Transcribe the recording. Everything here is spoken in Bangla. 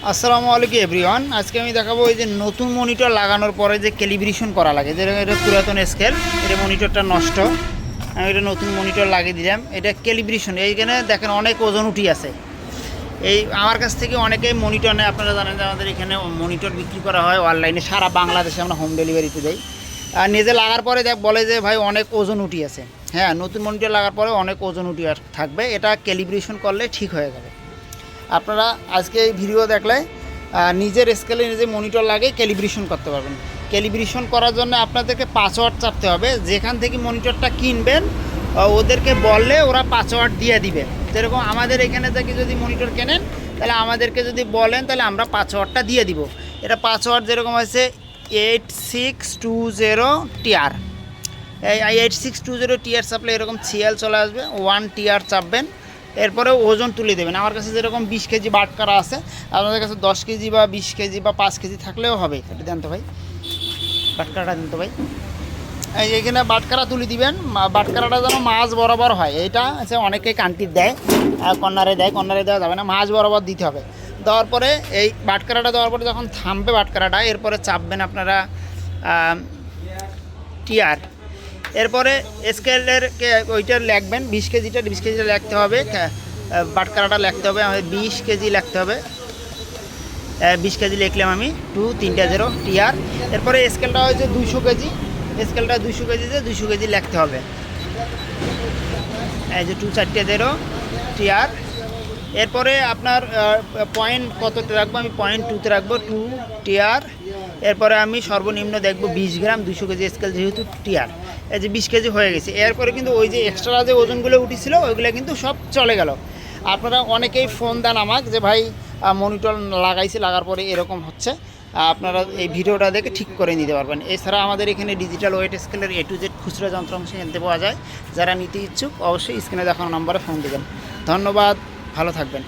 আসসালামু আলাইকুম এভরিওয়ান। আজকে আমি দেখাবো এই যে নতুন মনিটর লাগানোর পরে যে ক্যালিব্রেশন করা লাগে, যেটা এটা পুরাতন স্কেল, এটা মনিটরটা নষ্ট, আমি এটা নতুন মনিটর লাগিয়ে দিলাম। এটা ক্যালিব্রেশন, এইখানে দেখেন অনেক ওজন উঠি আছে। এই আমার কাছ থেকে অনেকেই মনিটর নেয়। আপনারা জানেন যে আমাদের এখানে মনিটর বিক্রি করা হয় অনলাইনে, সারা বাংলাদেশে আমরা হোম ডেলিভারিতে দেই। আর নিজে লাগার পরে বলে যে ভাই অনেক ওজন উঠি আছে। হ্যাঁ, নতুন মনিটর লাগার পরে অনেক ওজন উঠি থাকবে, এটা ক্যালিব্রেশন করলে ঠিক হয়ে যাবে। আপনারা আজকে এই ভিডিও দেখলে নিজের স্কেলে নিজে মনিটর লাগিয়ে ক্যালিব্রেশন করতে পারবেন। ক্যালিব্রেশন করার জন্য আপনাদেরকে পাসওয়ার্ড চাপতে হবে। যেখান থেকে মনিটরটা কিনবেন ওদেরকে বললে ওরা পাসওয়ার্ড দিয়ে দিবে। যেরকম আমাদের এখানে থেকে যদি মনিটর কেনেন, তাহলে আমাদেরকে যদি বলেন তাহলে আমরা পাসওয়ার্ডটা দিয়ে দিব। এটা পাসওয়ার্ড যেরকম আছে 8620 TR। এই 8620 TR চাপলে এরকম সিএল চলে আসবে, 1 TR চাপবেন, এরপরে ওজন তুলে দেবেন। আমার কাছে যেরকম 20 কেজি বাটকারা আছে, আপনাদের কাছে 10 কেজি বা 20 কেজি বা 5 কেজি থাকলেও হবে। এটা দেন তো ভাই, বাটকারাটা দেন তো ভাই। এই এখানে বাটকারা তুলে দিবেন, বাটকারাটা যেন মাছ বরাবর হয়। এইটা আছে অনেকেই কান্টির দেয়, কর্নারে দেয়, কর্নারে দেওয়া যাবে না, মাছ বরাবর দিতে হবে। দেওয়ার পরে এই বাটকারাটা দেওয়ার পরে যখন থামবে বাটকারাটা, এরপরে চাপবেন আপনারা টিআর। এরপরে স্কেলের ওইটা লিখবেন 20 কেজিটা, 20 কেজিটা লিখতে হবে, বাটকারাটা লিখতে হবে, আমাদের 20 কেজি লিখতে হবে। 20 কেজি লিখলাম আমি, 230 TR। এরপরে স্কেলটা হয়েছে 200 কেজি, স্কেলটা 200 কেজিতে 200 কেজি লিখতে হবে। এই যে 240 TR। এরপরে আপনার পয়েন্ট কতটা রাখবো, আমি 0.2তে রাখবো, 2 TR। এরপরে আমি সর্বনিম্ন দেখবো 20 গ্রাম, 200 কেজি স্কেল যেহেতু TR। এই যে 20 কেজি হয়ে গেছে। এরপরে কিন্তু ওই যে এক্সট্রা যে ওজনগুলো উঠেছিল ওইগুলো কিন্তু সব চলে গেল। আপনারা অনেকেই ফোন দেন আমাকে যে ভাই মনিটর লাগাইছি, লাগার পরে এরকম হচ্ছে। আপনারা এই ভিডিওটা দেখে ঠিক করে নিতে পারবেন। এছাড়া আমাদের এখানে ডিজিটাল ওয়েট স্কেলের A to Z খুচরা যন্ত্রাংশ কিনতে পাওয়া যায়। যারা নিতে ইচ্ছুক অবশ্যই স্ক্রিনে দেখানো নম্বরে ফোন দেবেন। ধন্যবাদ, ভালো থাকবেন।